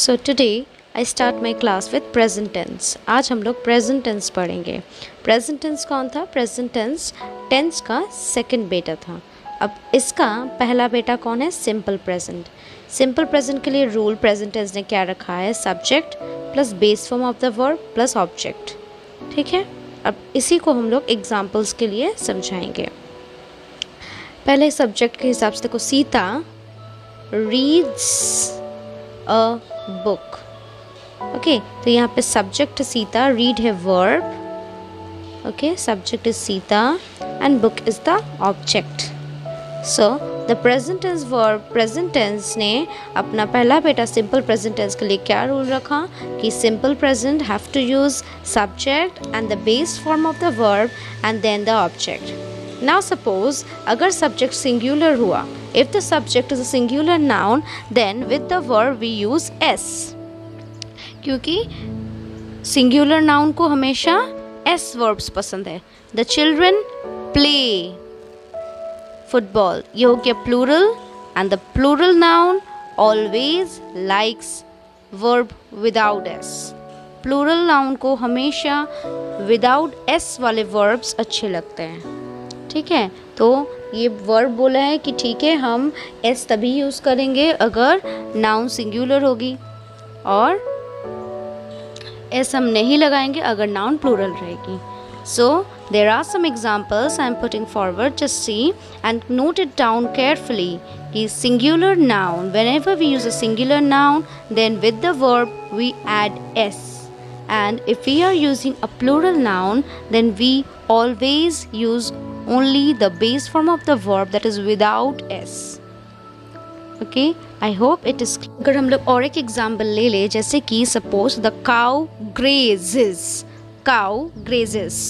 So today I start my class with present tense. आज हम लोग प्रेजेंट टेंस पढ़ेंगे। प्रेजेंट टेंस कौन था? प्रेजेंट टेंस टेंस का सेकंड बेटा था। अब इसका पहला बेटा कौन है? Simple present. सिंपल प्रेजेंट के लिए रूल प्रेजेंट टेंस ने क्या रखा है? Subject plus base form of the verb plus object. ठीक है, अब इसी को हम लोग एग्जाम्पल्स के लिए समझाएंगे। पहले सब्जेक्ट के हिसाब से देखो, Sita reads a book. Okay, तो यहाँ पे सब्जेक्ट सीता, रीड है verb. Okay, subject is Sita and book is the object. So the present tense verb, present tense ने अपना पहला बेटा सिंपल प्रेजेंट टेंस के लिए क्या रूल रखा कि simple present have to use subject and the base form of the verb and then the object. Now suppose अगर सब्जेक्ट सिंगुलर हुआ, if the subject is a singular noun, then with the verb we use s, क्योंकि singular noun को हमेशा s verbs पसंद है। The children play football, ये हो गया plural, and the plural noun always likes verb without s। plural noun को हमेशा without s वाले verbs अच्छे लगते हैं। ठीक है, तो ये वर्ब बोला है कि ठीक है, हम एस तभी यूज़ करेंगे अगर नाउन सिंगुलर होगी, और एस हम नहीं लगाएंगे अगर नाउन प्लूरल रहेगी। So there are some examples I am putting forward, just see and note it down carefully कि singular noun, whenever we use a singular noun then with the verb we add s, and if we are using a plural noun then we always use only the base form of the verb, that is without s. Okay, I hope it is clear. अगर हम लोग और एक example ले ले, जैसे कि suppose the cow grazes, cow grazes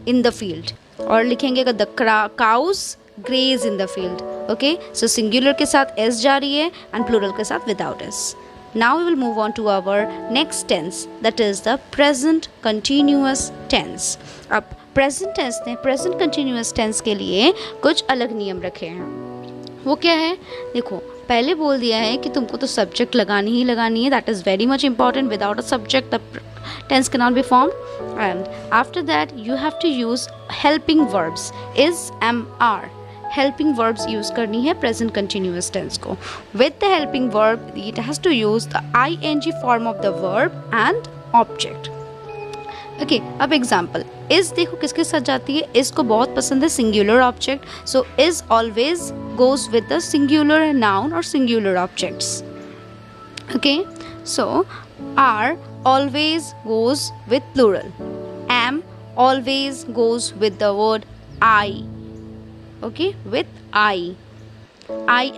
in the field, और लिखेंगे the cows graze in the field. Okay, so singular के साथ s जा रही है एंड प्लूरल के साथ without s। Now we will move on to our next tense, that is the present continuous tense. अब present tense ने present continuous tense के लिए कुछ अलग नियम रखे हैं। वो क्या है? देखो, पहले बोल दिया है कि तुमको तो subject लगानी ही लगानी है, that is very much important. Without a subject the tense cannot be formed. And after that you have to use helping verbs, is, am, are. Helping verbs use करनी है प्रेजेंट कंटिन्यूअस टेंस को। With the helping verb it has to use the ing form of the verb and object. Okay, अब example, is देखो किसके साथ जाती है? Is को बहुत पसंद है singular object, so is always goes with the singular noun और singular objects. Okay, so are always goes with plural, am always goes with the word I. Okay, with I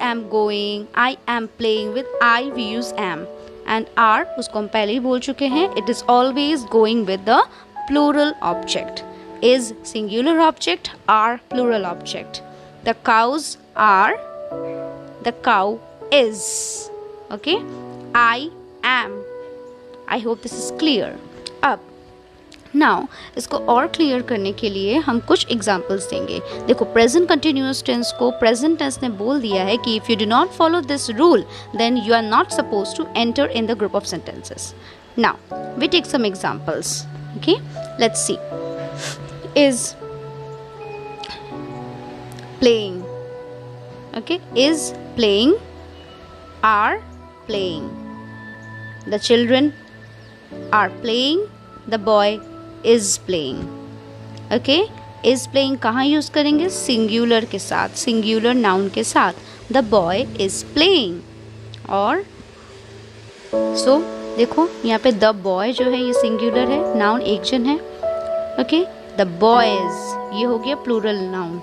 am going, I am playing, with I we use am, and are उसको हम पहले ही बोल चुके हैं, it is always going with the plural object. Is singular object, are plural object. The cows are, the cow is. Okay, I am. I hope this is clear. अब now इसको और clear करने के लिए हम कुछ एग्जाम्पल्स देंगे। देखो, प्रेजेंट कंटिन्यूअस टेंस को प्रेजेंट टेंस ने बोल दिया है कि if you do not follow this rule then you are not suppose to enter in the group of sentences. Now we take some examples. Okay, let's see. Is playing, okay, is playing, are playing, the children are playing, the boy is playing. Okay, is playing कहाँ use करेंगे? Singular के साथ, singular noun के साथ। The boy is playing। और so देखो यहाँ पे the boy जो है ये सिंगुलर है, नाउन एक जन है। Okay, the boys ये हो गया plural noun,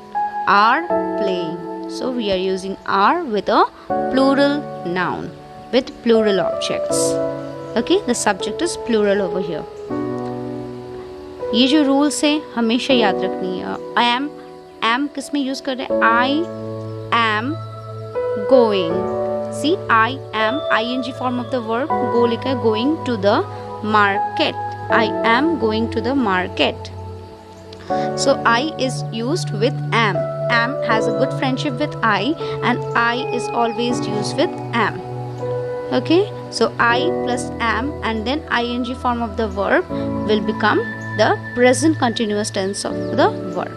are playing, so we are using are with a plural noun with plural objects. Okay, the subject is plural over here. ये जो रूल्स है हमेशा याद रखनी है। एम किस में यूज कर रहे हैं? I am going, see I am ing form of the verb, go लिखा है, going to the market, I am going to the market. So I is used with am, has a good friendship with I, and I is always used with am. Okay, so I plus am and then ing form of the verb will become the present continuous tense of the verb.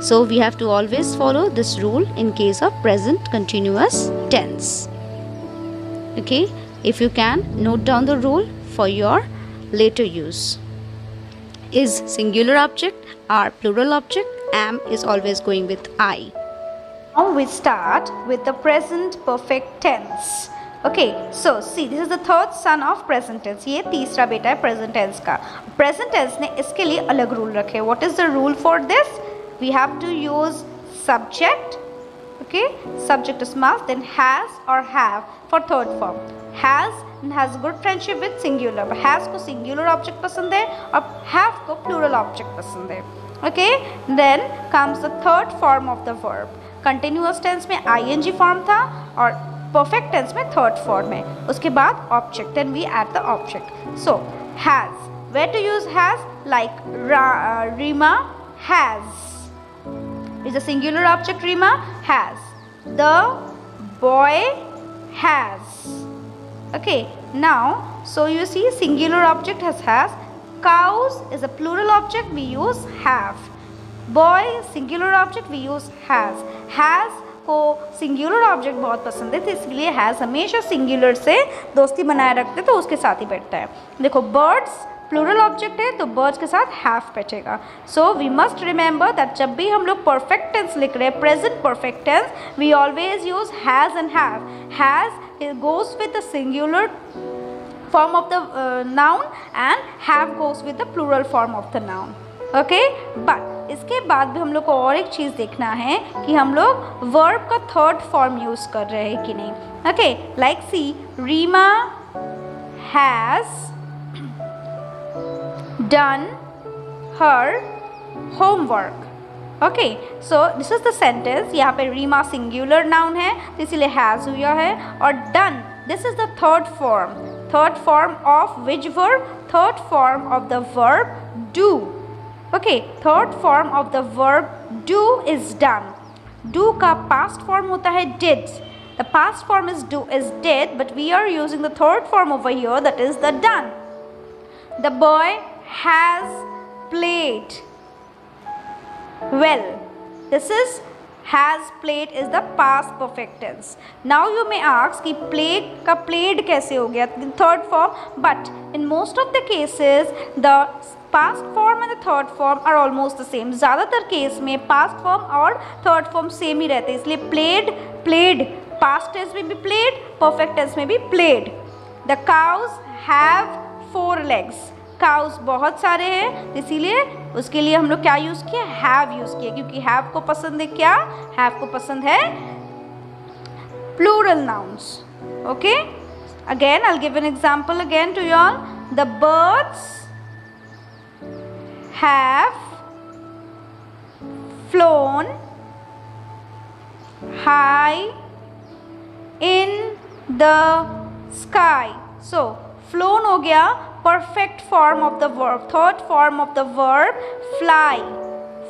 So we have to always follow this rule in case of present continuous tense. Okay, if you can note down the rule for your later use. Is singular object, are plural object, am is always going with I. Now we start with the present perfect tense. Okay, so see, this is the third son of present tense. ये तीसरा बेटा है present tense का. Present tense ने इसके लिए अलग rule रखे. What is the rule for this? We have to use subject. Okay, subject is must, then has or have for third form. has good friendship with singular. Has को singular object पसंद है और have को plural object पसंद है. Okay, then comes the third form of the verb. Continuous tense में ing form था और perfect tense में third form है. उसके बाद object, then we add the object. So has, where to use has? Like Rima has. Is a singular object. Rima has. The boy has. Okay, now so you see singular object has. Cows is a plural object, we use have. Boy singular object, we use has. Has को singular object बहुत पसंद है तो इसलिए has हमेशा singular से दोस्ती बनाए रखते तो उसके साथ ही बैठता है. देखो birds प्लूरल ऑब्जेक्ट है तो बर्ड्स के साथ हैव बैठेगा. So we must remember that जब भी हम लोग परफेक्ट टेंस लिख रहे हैं, present perfect tense, we always use has and have. Has goes with the singular form of the noun and have goes with the plural form of the noun. Okay, but इसके बाद भी हम लोग को और एक चीज़ देखना है कि हम लोग वर्ब का थर्ड फॉर्म यूज़ कर रहे हैं कि नहीं. Okay, like see, Reema has done her homework. Okay, so this is the sentence. यहाँ पे रीमा singular noun है तो इसीलिए has हुआ है. और done, this is the third form. Third form of which verb? Third form of the verb do. Okay, third form of the verb do is done. Do का past form होता है did. The past form is do is did, but we are using the third form over here, that is the done. The boy has played well. This is has played is the past perfect tense. Now you may ask कि played का played कैसे हो गया third form, but in most of the cases the past form and the third form are almost the same. ज़्यादातर case में past form और third form same ही रहते हैं, इसलिए played past tense में भी played, perfect tense में भी played. The cows have 4 legs. Cows बहुत सारे हैं इसीलिए उसके लिए हम लोग क्या यूज़ किया? हैव यूज़ किया, क्योंकि हैव को पसंद है क्या? हैव को पसंद है plural nouns. Okay, again I will give an example again to you all. The birds have flown high in the sky. So flown हो गया perfect form of the verb. Third form of the verb fly.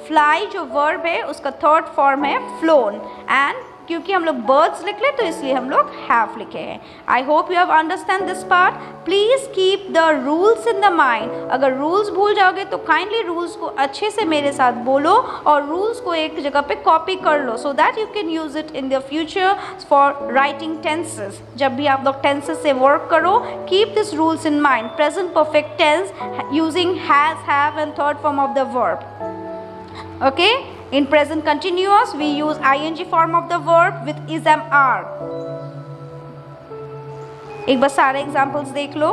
Fly जो verb है उसका third form है flown. And क्योंकि हम लोग birds लिख ले तो इसलिए हम लोग have लिखे हैं. I hope you have understand this part. Please keep the rules in the mind. अगर rules भूल जाओगे तो kindly rules को अच्छे से मेरे साथ बोलो और rules को एक जगह पे copy कर लो so that you can use it in the future for writing tenses. जब भी आप लोग tenses से work करो, keep these rules in mind. Present perfect tense using has, have and third form of the verb. Okay? In present continuous, we use ing form of the verb with is, am, are. एक बार सारे examples देख लो.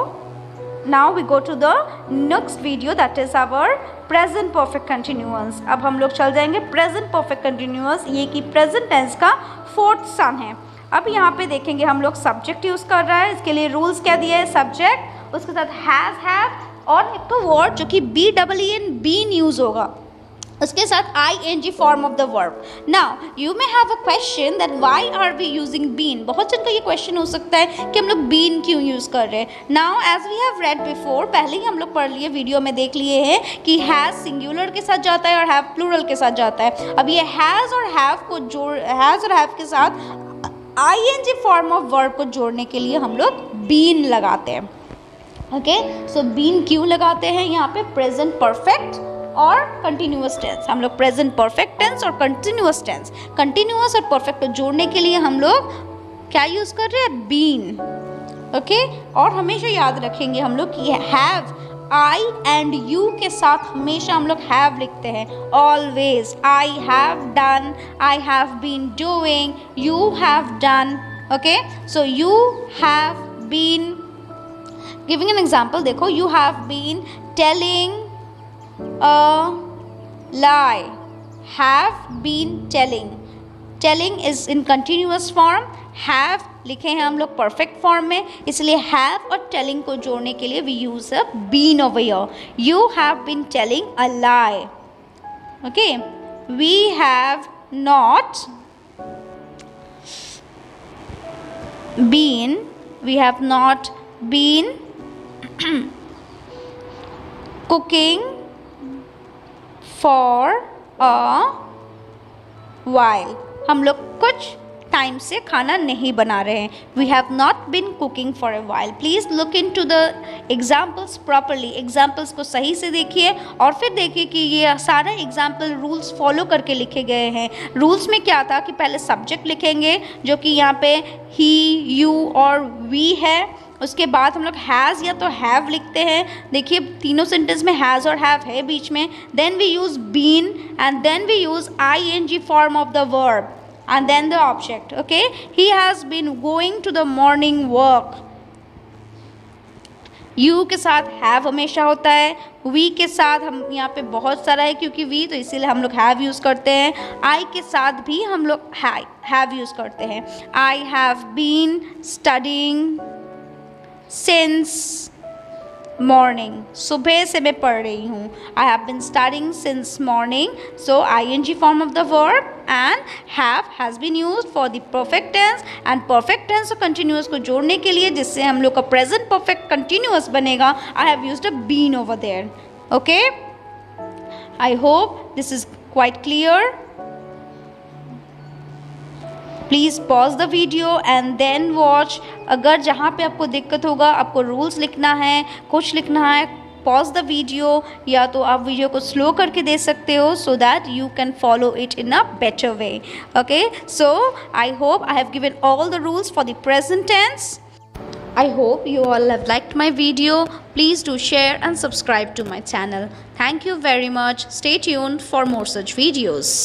Now we go to the next video, that is our present perfect continuous. अब हम लोग चल जाएंगे present perfect continuous, ये कि present tense का fourth son है. अब यहाँ पे देखेंगे हम लोग subject use कर रहा है. इसके लिए rules क्या दिया है? subject, उसके साथ has, have और एक तो word जो कि BEEN been use होगा, उसके साथ ing form of the verb. Now you may have a question that why are we using been. बहुत जन का ये question हो सकता है कि हम लोग been क्यों यूज़ कर रहे हैं. Now as we have read before, पहले ही हम लोग पढ़ लिए, वीडियो में देख लिए हैं कि has singular के साथ जाता है और have plural के साथ जाता है. अब ये has और have को जोड़, has और have के साथ आईएनजी फॉर्म ऑफ वर्ब को जोड़ने के लिए हम लोग बीन लगाते हैं। ओके, सो बीन क्यों लगाते हैं यहाँ पे? प्रेजेंट परफेक्ट और कंटिन्यूअस टेंस। हम लोग प्रेजेंट परफेक्ट टेंस और कंटिन्यूअस टेंस, कंटिन्यूअस और परफेक्ट को जोड़ने के लिए हम लोग क्या यूज़ कर रहे हैं? बीन। ओके, और हमेशा याद रखेंगे हम लोग कि हैव, आई एंड यू के साथ हमेशा हम लोग हैव लिखते हैं। Always, I have done, I have been doing, you have done. Okay, so you have been, giving an example, देखो, you have been telling a lie, have been telling. Telling is in continuous form, have लिखे हैं हम लोग perfect form में, इसलिए have और telling को जोड़ने के लिए we use a been over here. You have been telling a lie. Okay, we have not been, we have not been cooking for a while. हम लोग कुछ टाइम से खाना नहीं बना रहे हैं. We have not been cooking for a while. Please look into the examples properly. Examples को सही से देखिए और फिर देखिए कि ये सारे एग्जाम्पल रूल्स फॉलो करके लिखे गए हैं. रूल्स में क्या था कि पहले सब्जेक्ट लिखेंगे जो कि यहाँ पे ही, यू और वी है. उसके बाद हम लोग हैज़ या तो हैव लिखते हैं. देखिए तीनों सेंटेंस में हैज़ और हैव है बीच में. Then we use been and then we use ING form of the verb and then the object. Okay, he has been going to the morning walk. you के साथ have हमेशा होता है. we के साथ हम यहाँ पे बहुत सारा है क्योंकि we, तो इसीलिए हम लोग have यूज़ करते हैं. I के साथ भी हम लोग have यूज़ करते हैं. I have been studying since morning. सुबह से मैं पढ़ रही हूँ. I have been studying since morning. So ING form of the verb and have has been used for the perfect tense, and perfect tense और continuous को जोड़ने के लिए जिससे हम लोग का present perfect continuous बनेगा, I have used a been over there. Okay, I hope this is quite clear. Please pause the video and then watch. अगर जहाँ पे आपको दिक्कत होगा, आपको रूल्स लिखना है, कुछ लिखना है, पॉज द वीडियो, या तो आप वीडियो को स्लो करके दे सकते हो so that you can follow it in a better way. Okay, so I hope I have given all the rules for the present tense. I hope you all have liked my video. Please do share and subscribe to my channel. Thank you very much. Stay tuned for more such videos.